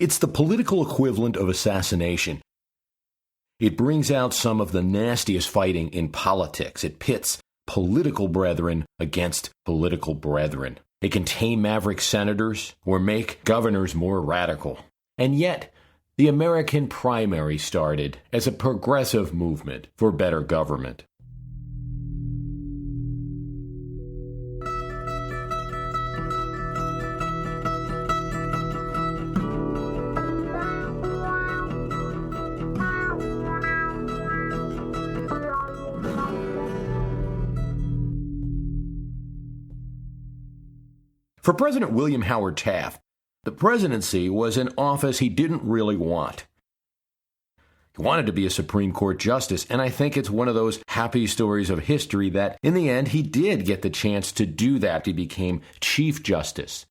It's the political equivalent of assassination. It brings out some of the nastiest fighting in politics. It pits political brethren against political brethren. It can tame maverick senators or make governors more radical. And yet, the American primary started as a progressive movement for better government. For President William Howard Taft, the presidency was an office he didn't really want. He wanted to be a Supreme Court justice, and I think it's one of those happy stories of history that, in the end, he did get the chance to do that. He became Chief Justice.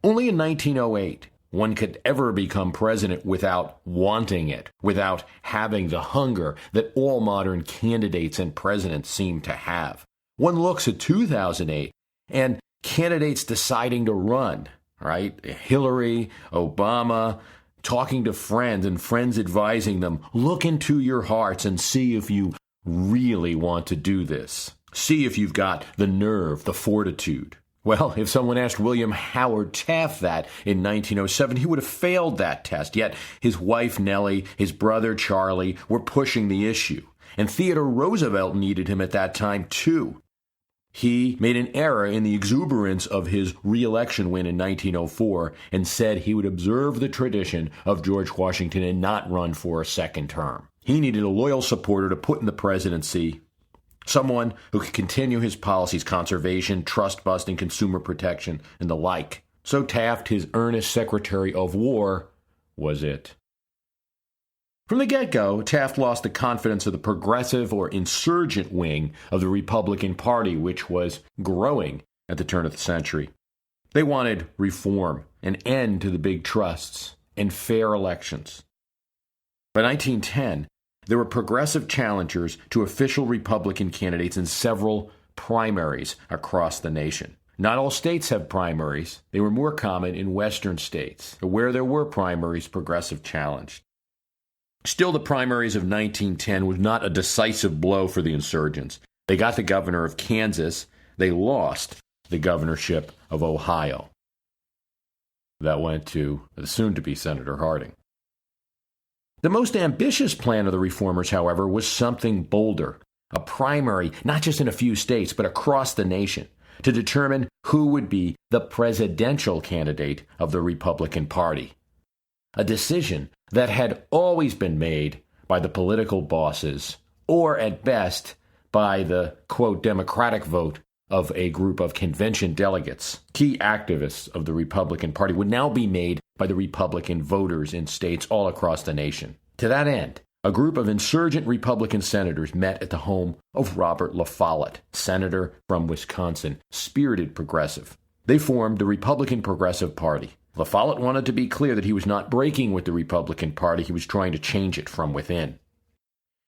Only in 1908, one could ever become president without wanting it, without having the hunger that all modern candidates and presidents seem to have. One looks at 2008, and candidates deciding to run, right? Hillary, Obama, talking to friends and friends advising them, look into your hearts and see if you really want to do this. See if you've got the nerve, the fortitude. Well, if someone asked William Howard Taft that in 1907, he would have failed that test. Yet his wife Nellie, his brother Charlie were pushing the issue. And Theodore Roosevelt needed him at that time too. He made an error in the exuberance of his re-election win in 1904 and said he would observe the tradition of George Washington and not run for a second term. He needed a loyal supporter to put in the presidency, someone who could continue his policies, conservation, trust-busting, consumer protection, and the like. So Taft, his earnest Secretary of War, was it. From the get-go, Taft lost the confidence of the progressive or insurgent wing of the Republican Party, which was growing at the turn of the century. They wanted reform, an end to the big trusts, and fair elections. By 1910, there were progressive challengers to official Republican candidates in several primaries across the nation. Not all states have primaries. They were more common in western states. Where there were primaries, progressive challenged. Still, the primaries of 1910 was not a decisive blow for the insurgents. They got the governor of Kansas. They lost the governorship of Ohio. That went to the soon-to-be Senator Harding. The most ambitious plan of the reformers, however, was something bolder. A primary, not just in a few states, but across the nation, to determine who would be the presidential candidate of the Republican Party. A decision that had always been made by the political bosses, or at best, by the, quote, Democratic vote of a group of convention delegates. Key activists of the Republican Party would now be made by the Republican voters in states all across the nation. To that end, a group of insurgent Republican senators met at the home of Robert La Follette, senator from Wisconsin, spirited progressive. They formed the Republican Progressive Party. La Follette wanted to be clear that he was not breaking with the Republican Party, he was trying to change it from within.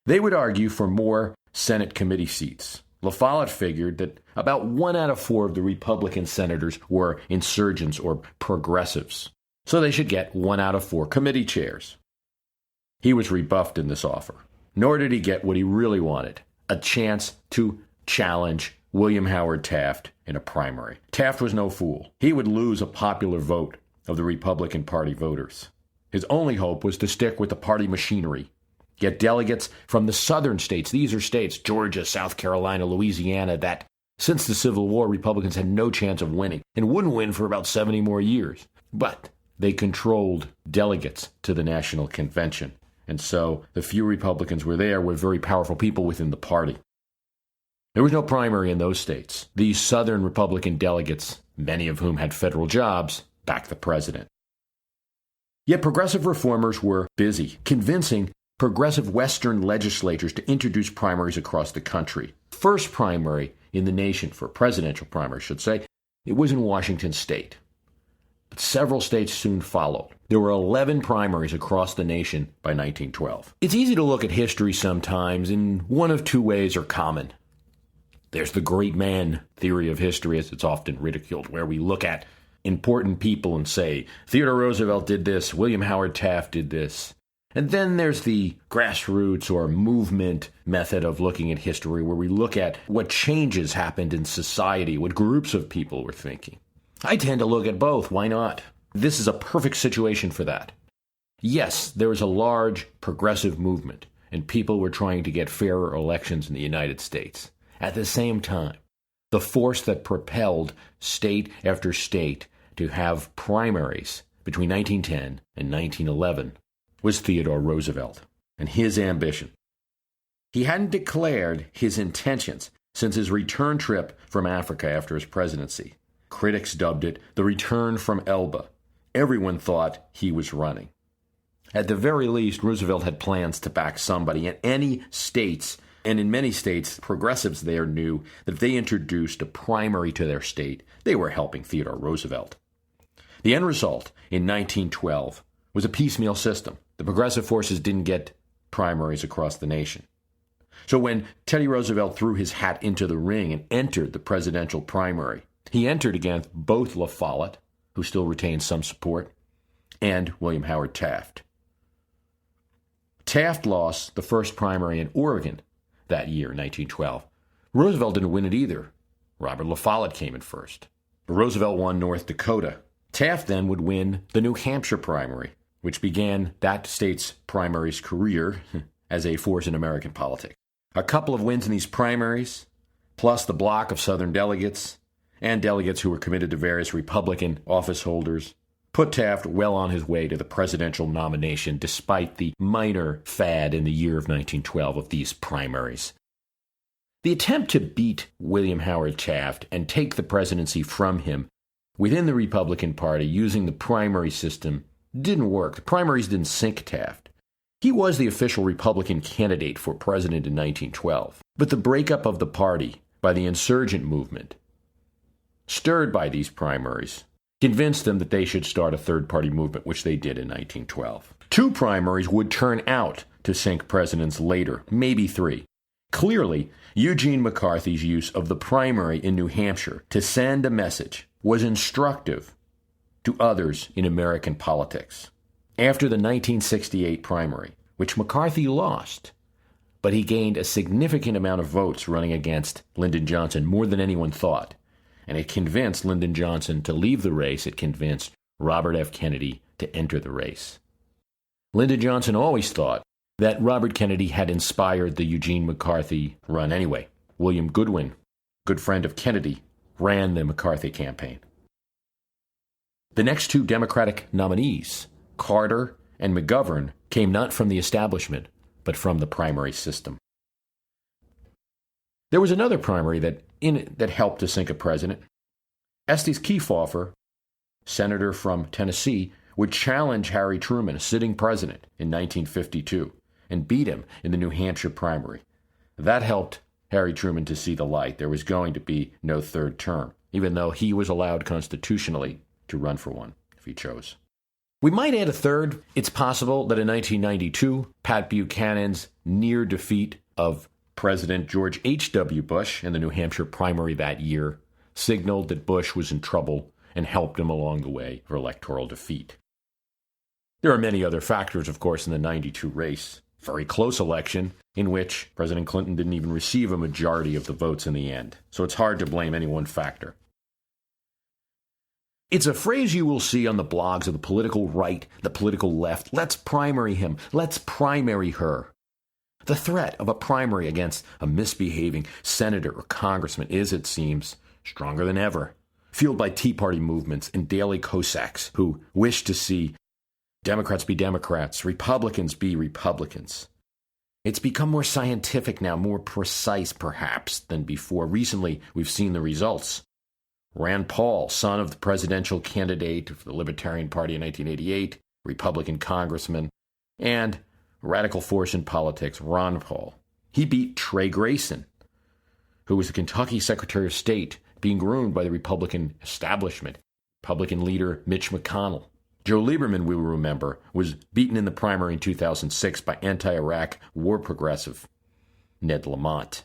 They would argue for more Senate committee seats. La Follette figured that about 1 out of 4 of the Republican senators were insurgents or progressives, so they should get 1 out of 4 committee chairs. He was rebuffed in this offer, nor did he get what he really wanted, a chance to challenge William Howard Taft in a primary. Taft was no fool. He would lose a popular vote of the Republican Party voters. His only hope was to stick with the party machinery, get delegates from the southern states. These are states, Georgia, South Carolina, Louisiana, that since the Civil War, Republicans had no chance of winning and wouldn't win for about 70 more years. But they controlled delegates to the National Convention. And so the few Republicans were there were very powerful people within the party. There was no primary in those states. These southern Republican delegates, many of whom had federal jobs, backed the president. Yet progressive reformers were busy convincing progressive Western legislatures to introduce primaries across the country. First primary in the nation, for presidential primary, I should say, it was in Washington state. But several states soon followed. There were 11 primaries across the nation by 1912. It's easy to look at history sometimes, and one of two ways are common. There's the great man theory of history, as it's often ridiculed, where we look at important people and say, Theodore Roosevelt did this, William Howard Taft did this. And then there's the grassroots or movement method of looking at history, where we look at what changes happened in society, what groups of people were thinking. I tend to look at both. Why not? This is a perfect situation for that. Yes, there was a large progressive movement, and people were trying to get fairer elections in the United States. At the same time, the force that propelled state after state to have primaries between 1910 and 1911 was Theodore Roosevelt and his ambition. He hadn't declared his intentions since his return trip from Africa after his presidency. Critics dubbed it the return from Elba. Everyone thought he was running. At the very least, Roosevelt had plans to back somebody, and any states, and in many states, progressives there knew that if they introduced a primary to their state, they were helping Theodore Roosevelt. The end result in 1912 was a piecemeal system. The progressive forces didn't get primaries across the nation. So when Teddy Roosevelt threw his hat into the ring and entered the presidential primary, he entered against both La Follette, who still retained some support, and William Howard Taft. Taft lost the first primary in Oregon that year, 1912. Roosevelt didn't win it either. Robert La Follette came in first. But Roosevelt won North Dakota. Taft then would win the New Hampshire primary, which began that state's primary's career as a force in American politics. A couple of wins in these primaries, plus the block of Southern delegates, and delegates who were committed to various Republican office holders, put Taft well on his way to the presidential nomination despite the minor fad in the year of 1912 of these primaries. The attempt to beat William Howard Taft and take the presidency from him within the Republican Party using the primary system didn't work. The primaries didn't sink Taft. He was the official Republican candidate for president in 1912. But the breakup of the party by the insurgent movement, stirred by these primaries, convinced them that they should start a third-party movement, which they did in 1912. 2 primaries would turn out to sink presidents later, maybe 3. Clearly, Eugene McCarthy's use of the primary in New Hampshire to send a message was instructive to others in American politics. After the 1968 primary, which McCarthy lost, but he gained a significant amount of votes running against Lyndon Johnson, more than anyone thought. And it convinced Lyndon Johnson to leave the race. It convinced Robert F. Kennedy to enter the race. Lyndon Johnson always thought that Robert Kennedy had inspired the Eugene McCarthy run anyway. William Goodwin, good friend of Kennedy, ran the McCarthy campaign. The next 2 Democratic nominees, Carter and McGovern, came not from the establishment, but from the primary system. There was another primary that helped to sink a president. Estes Kefauver, senator from Tennessee, would challenge Harry Truman, a sitting president, in 1952 and beat him in the New Hampshire primary. That helped Harry Truman to see the light. There was going to be no third term, even though he was allowed constitutionally to run for one if he chose. We might add a third. It's possible that in 1992, Pat Buchanan's near defeat of President George H.W. Bush in the New Hampshire primary that year signaled that Bush was in trouble and helped him along the way for electoral defeat. There are many other factors, of course, in the 92 race. Very close election in which President Clinton didn't even receive a majority of the votes in the end. So it's hard to blame any one factor. It's a phrase you will see on the blogs of the political right, the political left. Let's primary him. Let's primary her. The threat of a primary against a misbehaving senator or congressman is, it seems, stronger than ever, fueled by Tea Party movements and daily Cossacks who wish to see Democrats be Democrats, Republicans be Republicans. It's become more scientific now, more precise perhaps than before. Recently, we've seen the results. Rand Paul, son of the presidential candidate for the Libertarian Party in 1988, Republican congressman, and radical force in politics, Ron Paul. He beat Trey Grayson, who was the Kentucky Secretary of State, being groomed by the Republican establishment, Republican leader Mitch McConnell. Joe Lieberman, we will remember, was beaten in the primary in 2006 by anti-Iraq war progressive Ned Lamont.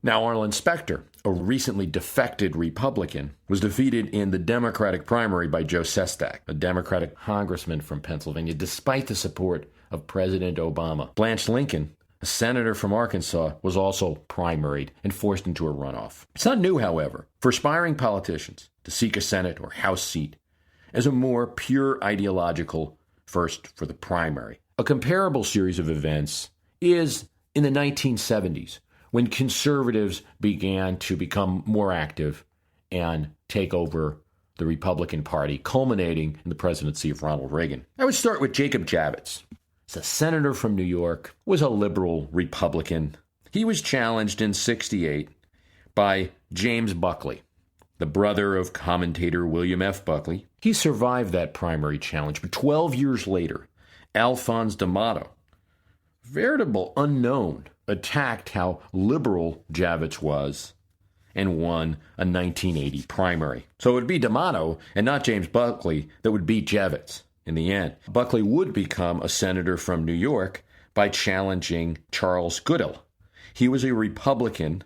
Now, Arlen Specter, a recently defected Republican, was defeated in the Democratic primary by Joe Sestak, a Democratic congressman from Pennsylvania, despite the support of President Obama. Blanche Lincoln, a senator from Arkansas, was also primaried and forced into a runoff. It's not new, however, for aspiring politicians to seek a Senate or House seat as a more pure ideological first for the primary. A comparable series of events is in the 1970s, when conservatives began to become more active and take over the Republican Party, culminating in the presidency of Ronald Reagan. I would start with Jacob Javits. He's a senator from New York, was a liberal Republican. He was challenged in '68 by James Buckley, the brother of commentator William F. Buckley. He survived that primary challenge, but 12 years later, Alphonse D'Amato, veritable unknown, attacked how liberal Javits was and won a 1980 primary. So it would be D'Amato and not James Buckley that would beat Javits in the end. Buckley would become a senator from New York by challenging Charles Goodell. He was a Republican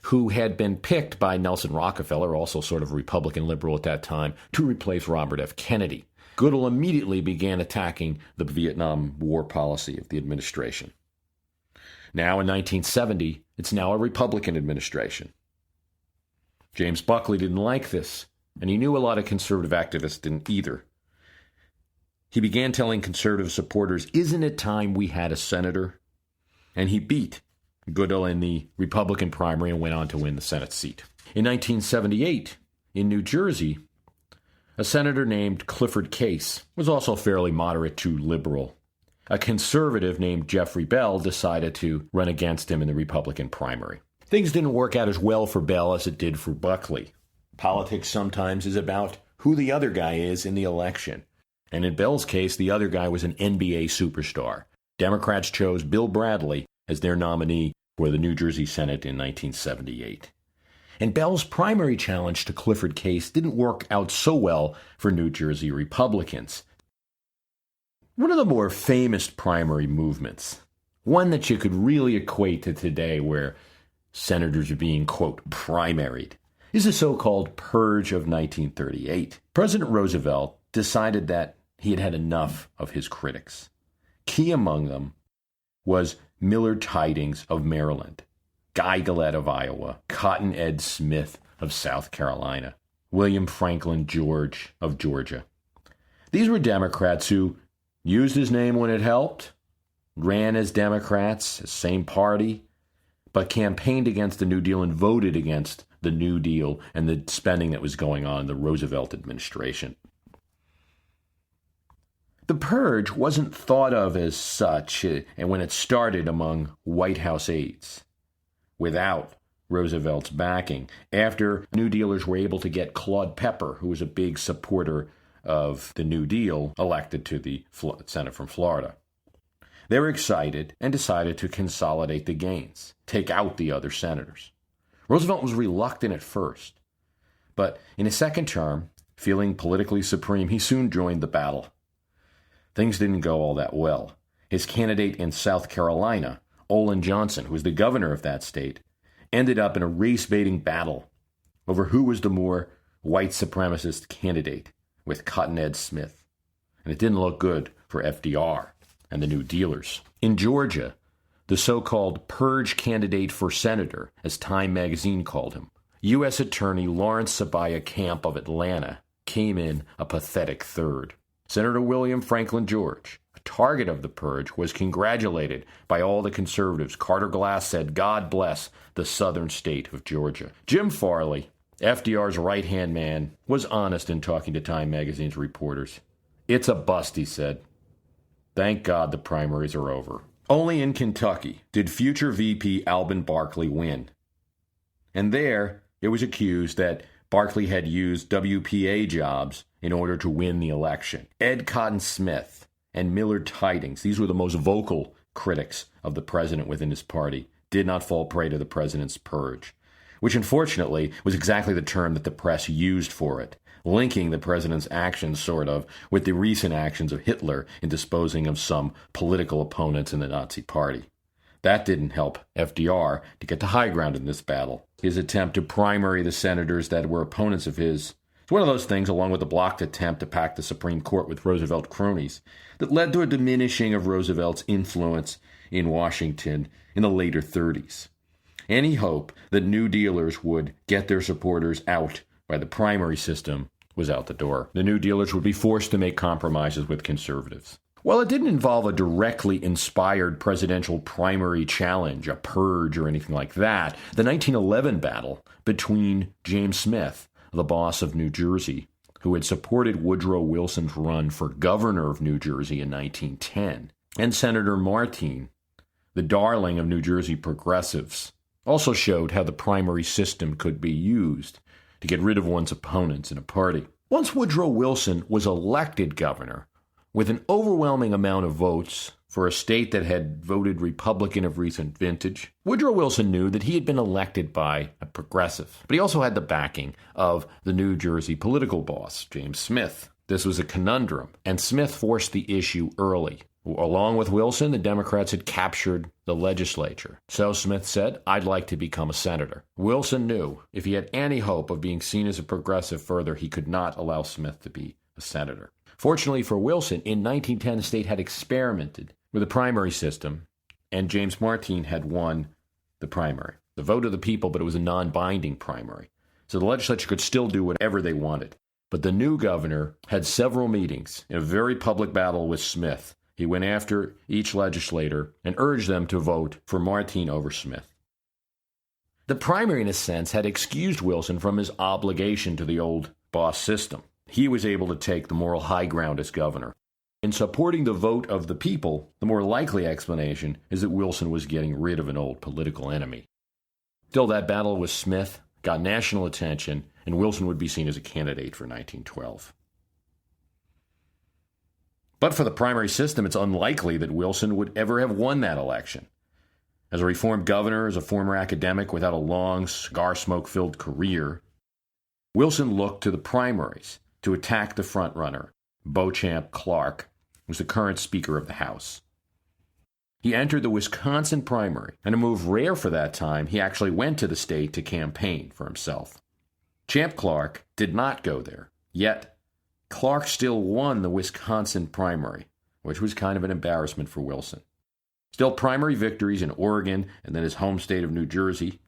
who had been picked by Nelson Rockefeller, also sort of Republican liberal at that time, to replace Robert F. Kennedy. Goodell immediately began attacking the Vietnam War policy of the administration. Now, in 1970, it's now a Republican administration. James Buckley didn't like this, and he knew a lot of conservative activists didn't either. He began telling conservative supporters, "Isn't it time we had a senator?" And he beat Goodell in the Republican primary and went on to win the Senate seat. In 1978, in New Jersey, a senator named Clifford Case was also fairly moderate to liberal. A conservative named Jeffrey Bell decided to run against him in the Republican primary. Things didn't work out as well for Bell as it did for Buckley. Politics sometimes is about who the other guy is in the election. And in Bell's case, the other guy was an NBA superstar. Democrats chose Bill Bradley as their nominee for the New Jersey Senate in 1978. And Bell's primary challenge to Clifford Case didn't work out so well for New Jersey Republicans. One of the more famous primary movements, one that you could really equate to today where senators are being, quote, primaried, is the so-called Purge of 1938. President Roosevelt decided that he had had enough of his critics. Key among them was Millard Tydings of Maryland, Guy Gillette of Iowa, Cotton Ed Smith of South Carolina, William Franklin George of Georgia. These were Democrats who used his name when it helped, ran as Democrats, same party, but campaigned against the New Deal and voted against the New Deal and the spending that was going on in the Roosevelt administration. The Purge wasn't thought of as such, and when it started among White House aides, without Roosevelt's backing, after New Dealers were able to get Claude Pepper, who was a big supporter of the New Deal, elected to the Senate from Florida. They were excited and decided to consolidate the gains, take out the other senators. Roosevelt was reluctant at first, but in his second term, feeling politically supreme, he soon joined the battle. Things didn't go all that well. His candidate in South Carolina, Olin Johnson, who was the governor of that state, ended up in a race-baiting battle over who was the more white supremacist candidate, with Cotton Ed Smith. And it didn't look good for FDR and the New Dealers. In Georgia, the so-called Purge candidate for senator, as Time magazine called him, U.S. Attorney Lawrence Sabaya Camp of Atlanta, came in a pathetic third. Senator William Franklin George, a target of the Purge, was congratulated by all the conservatives. Carter Glass said, "God bless the southern state of Georgia." Jim Farley, FDR's right-hand man, was honest in talking to Time magazine's reporters. "It's a bust," he said. "Thank God the primaries are over." Only in Kentucky did future VP Alben Barkley win. And there, it was accused that Barkley had used WPA jobs in order to win the election. Ed Cotton Smith and Millard Tydings, these were the most vocal critics of the president within his party, did not fall prey to the president's purge, which unfortunately was exactly the term that the press used for it, linking the president's actions, sort of, with the recent actions of Hitler in disposing of some political opponents in the Nazi party. That didn't help FDR to get the high ground in this battle. His attempt to primary the senators that were opponents of his is one of those things, along with the blocked attempt to pack the Supreme Court with Roosevelt cronies, that led to a diminishing of Roosevelt's influence in Washington in the later 30s. Any hope that New Dealers would get their supporters out by the primary system was out the door. The New Dealers would be forced to make compromises with conservatives. While it didn't involve a directly inspired presidential primary challenge, a purge, or anything like that, the 1911 battle between James Smith, the boss of New Jersey, who had supported Woodrow Wilson's run for governor of New Jersey in 1910, and Senator Martin, the darling of New Jersey progressives, also showed how the primary system could be used to get rid of one's opponents in a party. Once Woodrow Wilson was elected governor, with an overwhelming amount of votes for a state that had voted Republican of recent vintage, Woodrow Wilson knew that he had been elected by a progressive, but he also had the backing of the New Jersey political boss, James Smith. This was a conundrum, and Smith forced the issue early. Along with Wilson, the Democrats had captured the legislature. So Smith said, "I'd like to become a senator." Wilson knew if he had any hope of being seen as a progressive further, he could not allow Smith to be a senator. Fortunately for Wilson, in 1910, the state had experimented with a primary system, and James Martin had won the primary. The vote of the people, but it was a non-binding primary. So the legislature could still do whatever they wanted. But the new governor had several meetings in a very public battle with Smith. He went after each legislator and urged them to vote for Martin over Smith. The primary, in a sense, had excused Wilson from his obligation to the old boss system. He was able to take the moral high ground as governor. In supporting the vote of the people, the more likely explanation is that Wilson was getting rid of an old political enemy. Still, that battle with Smith got national attention, and Wilson would be seen as a candidate for 1912. But for the primary system, it's unlikely that Wilson would ever have won that election. As a reformed governor, as a former academic without a long, cigar smoke-filled career, Wilson looked to the primaries to attack the frontrunner, Beauchamp Clark, who was the current Speaker of the House. He entered the Wisconsin primary, and a move rare for that time, he actually went to the state to campaign for himself. Champ Clark did not go there, yet Clark still won the Wisconsin primary, which was kind of an embarrassment for Wilson. Still, primary victories in Oregon and then his home state of New Jersey,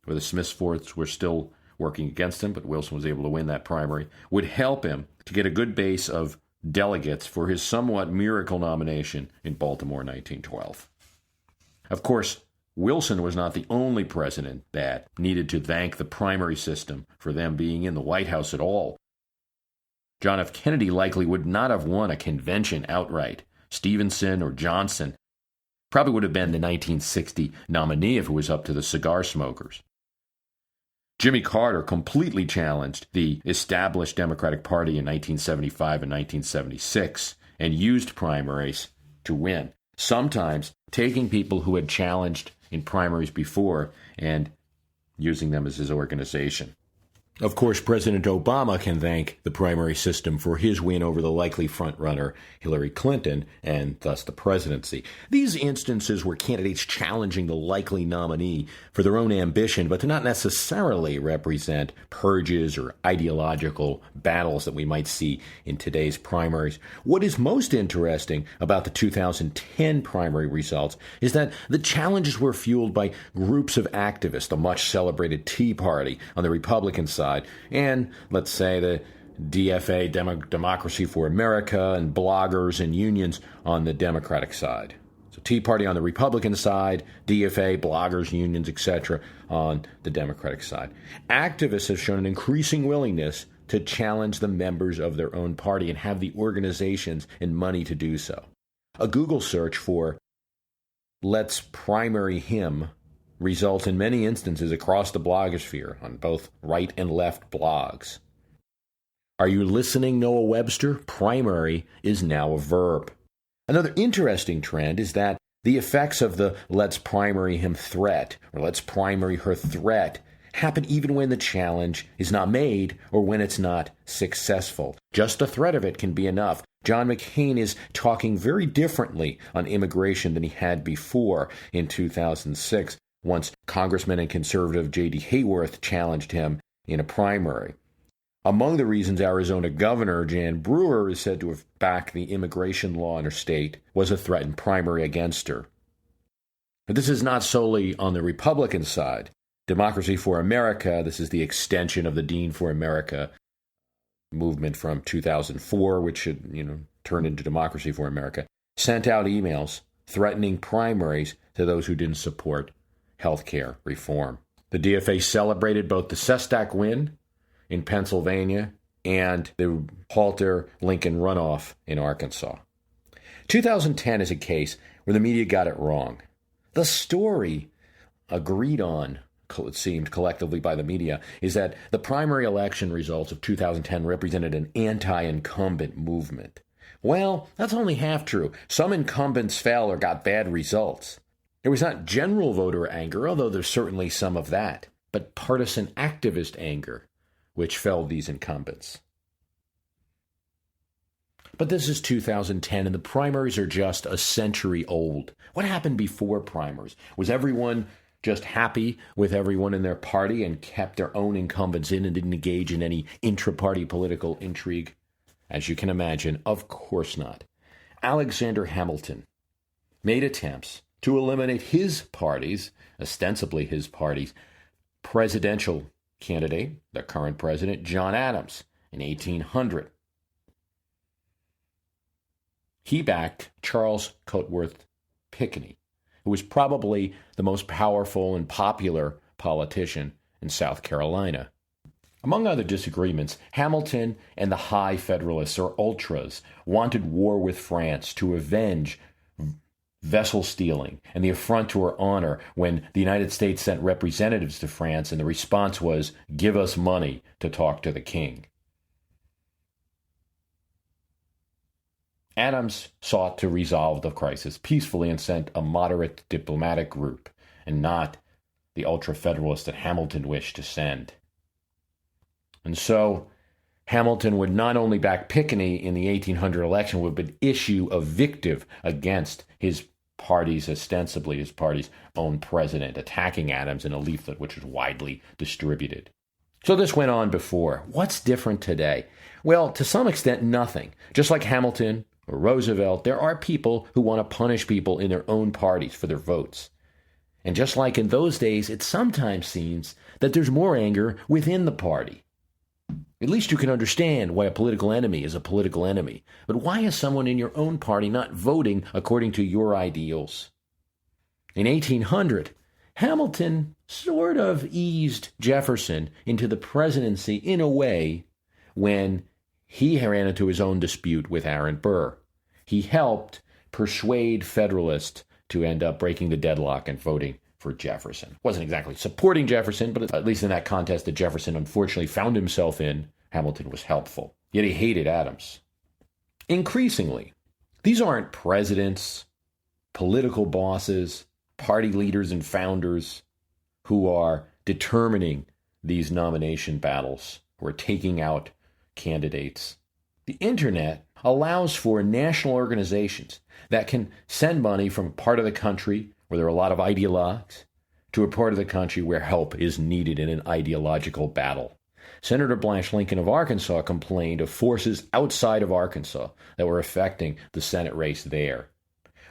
where the Smiths forts were still working against him, but Wilson was able to win that primary, would help him to get a good base of delegates for his somewhat miracle nomination in Baltimore in 1912. Of course, Wilson was not the only president that needed to thank the primary system for them being in the White House at all. John F. Kennedy likely would not have won a convention outright. Stevenson or Johnson probably would have been the 1960 nominee if it was up to the cigar smokers. Jimmy Carter completely challenged the established Democratic Party in 1975 and 1976 and used primaries to win, sometimes taking people who had challenged in primaries before and using them as his organization. Of course, President Obama can thank the primary system for his win over the likely frontrunner Hillary Clinton and thus the presidency. These instances were candidates challenging the likely nominee for their own ambition, but to not necessarily represent purges or ideological battles that we might see in today's primaries. What is most interesting about the 2010 primary results is that the challenges were fueled by groups of activists, the much celebrated Tea Party on the Republican side, and, let's say, the DFA, Democracy for America, and bloggers and unions on the Democratic side. So Tea Party on the Republican side, DFA, bloggers, unions, etc. on the Democratic side. Activists have shown an increasing willingness to challenge the members of their own party and have the organizations and money to do so. A Google search for "Let's Primary Him" results in many instances across the blogosphere on both right and left blogs. Are you listening, Noah Webster? Primary is now a verb. Another interesting trend is that the effects of the "let's primary him" threat or "let's primary her" threat happen even when the challenge is not made or when it's not successful. Just the threat of it can be enough John McCain is talking very differently on immigration than he had before in 2006, once Congressman and conservative J.D. Hayworth challenged him in a primary. Among the reasons Arizona Governor Jan Brewer is said to have backed the immigration law in her state was a threatened primary against her. But this is not solely on the Republican side. Democracy for America, this is the extension of the Dean for America movement from 2004, which should, turn into Democracy for America, sent out emails threatening primaries to those who didn't support health care reform. The DFA celebrated both the Sestak win in Pennsylvania and the Halter-Lincoln runoff in Arkansas. 2010 is a case where the media got it wrong. The story agreed on, it seemed collectively by the media, is that the primary election results of 2010 represented an anti-incumbent movement. Well, that's only half true. Some incumbents fell or got bad results. There was not general voter anger, although there's certainly some of that, but partisan activist anger, which felled these incumbents. But this is 2010, and the primaries are just a century old. What happened before primaries? Was everyone just happy with everyone in their party and kept their own incumbents in and didn't engage in any intra-party political intrigue? As you can imagine, of course not. Alexander Hamilton made attempts to eliminate his party's, ostensibly his party's, presidential candidate, the current president, John Adams, in 1800. He backed Charles Cotesworth Pinckney, who was probably the most powerful and popular politician in South Carolina. Among other disagreements, Hamilton and the High Federalists, or Ultras, wanted war with France to avenge vessel stealing and the affront to her honor when the United States sent representatives to France, and the response was, "Give us money to talk to the king." Adams sought to resolve the crisis peacefully and sent a moderate diplomatic group, and not the ultra-federalist that Hamilton wished to send. And so Hamilton would not only back Pinckney in the 1800 election, but issue a victive against his party's, ostensibly his party's own president, attacking Adams in a leaflet which was widely distributed. So this went on before. What's different today? Well, to some extent, nothing. Just like Hamilton or Roosevelt, there are people who want to punish people in their own parties for their votes. And just like in those days, it sometimes seems that there's more anger within the party. At least you can understand why a political enemy is a political enemy. But why is someone in your own party not voting according to your ideals? In 1800, Hamilton sort of eased Jefferson into the presidency in a way when he ran into his own dispute with Aaron Burr. He helped persuade Federalists to end up breaking the deadlock and voting for Jefferson. Wasn't exactly supporting Jefferson, but at least in that contest that Jefferson unfortunately found himself in, Hamilton was helpful. Yet he hated Adams. Increasingly, these aren't presidents, political bosses, party leaders and founders who are determining these nomination battles, who are taking out candidates. The internet allows for national organizations that can send money from a part of the country where there are a lot of ideologues to a part of the country where help is needed in an ideological battle. Senator Blanche Lincoln of Arkansas complained of forces outside of Arkansas that were affecting the Senate race there.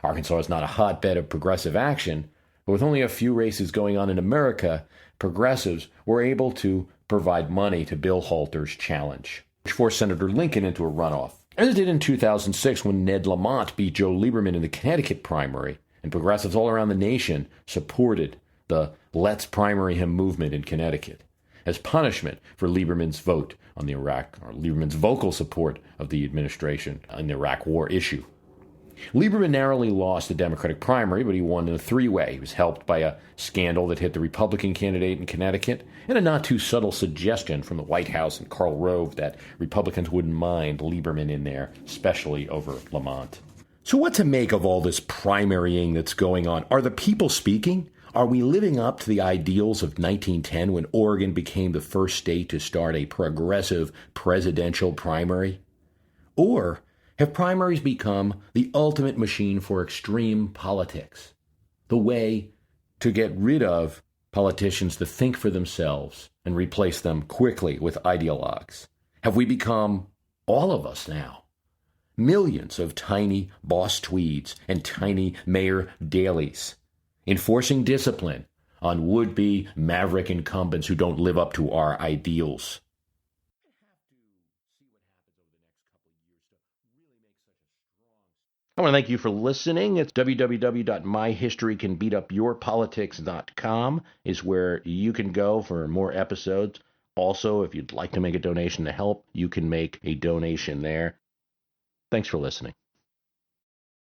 Arkansas is not a hotbed of progressive action, but with only a few races going on in America, progressives were able to provide money to Bill Halter's challenge, which forced Senator Lincoln into a runoff, as it did in 2006 when Ned Lamont beat Joe Lieberman in the Connecticut primary, and progressives all around the nation supported the Let's Primary Him movement in Connecticut as punishment for Lieberman's vote on the Iraq, or Lieberman's vocal support of the administration on the Iraq war issue. Lieberman narrowly lost the Democratic primary, but he won in a three-way. He was helped by a scandal that hit the Republican candidate in Connecticut and a not-too-subtle suggestion from the White House and Karl Rove that Republicans wouldn't mind Lieberman in there, especially over Lamont. So what to make of all this primarying that's going on? Are the people speaking? Are we living up to the ideals of 1910 when Oregon became the first state to start a progressive presidential primary? Or Have primaries become the ultimate machine for extreme politics? The way to get rid of politicians to think for themselves and replace them quickly with ideologues? Have we become, all of us now, millions of tiny boss tweeds and tiny mayor dailies, enforcing discipline on would-be maverick incumbents who don't live up to our ideals? I want to thank you for listening. It's www.myhistorycanbeatupyourpolitics.com is where you can go for more episodes. Also, if you'd like to make a donation to help, you can make a donation there. Thanks for listening.